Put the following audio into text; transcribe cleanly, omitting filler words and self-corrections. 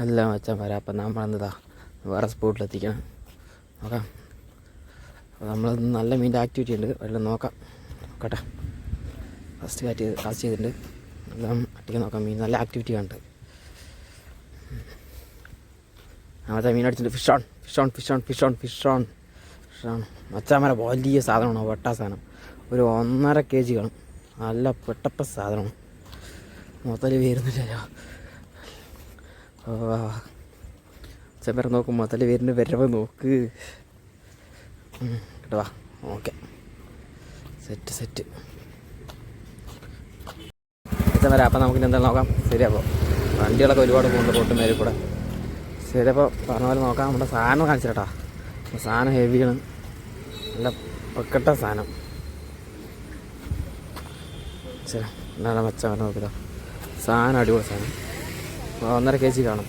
എല്ലാം വെച്ചാൽ വരാം. അപ്പം നമ്മളെന്താ വേറെ സ്പോട്ടിലെത്തിക്കണം. നോക്കാം. നമ്മൾ നല്ല മീൻ്റെ ആക്ടിവിറ്റി ഉണ്ട്, എല്ലാം നോക്കാം. നോക്കട്ടെ. ഫസ്റ്റ് കാസ്റ്റ് ചെയ്തിട്ടുണ്ട്. എല്ലാം അട്ടിക്കാൻ നോക്കാം. മീൻ നല്ല ആക്ടിവിറ്റി കണ്ട്. മറ്റേ മീൻ അടിച്ചിട്ട് ഫിഷ് ഓൺ. മച്ചാമര വലിയ സാധനമാണ്, വെട്ട സാധനം. ഒരു 1.5 kg കാണും. നല്ല പെട്ടപ്പ സാധനമാണ്. മൊത്തത്തിൽ വരുന്നില്ലല്ലോ. ചെമ്മര നോക്കും. മൊത്തത്തിൽ വരുന്ന വരവ് നോക്ക് കേട്ടോ. ഓക്കെ, സെറ്റ് ചെമ്മര. അപ്പം നമുക്കിനി എന്തായാലും നോക്കാം. ശരി, അപ്പോൾ വണ്ടികളൊക്കെ ഒരുപാട് പോകുന്നുണ്ട് റോട്ട് മേലെ കൂടെ. ശരി, അപ്പോൾ പറഞ്ഞ പോലെ നോക്കാം. നമ്മുടെ സാധനം കാണിച്ചിട്ടാ. സാധനം ഹെവിയാണ്, നല്ല പൊക്കട്ട സാധനം. ശരി, എന്താണ് മച്ചാൻ നോക്കില്ല. സാധനം അടിപൊളി സാധനം. 1.5 kg കാണും.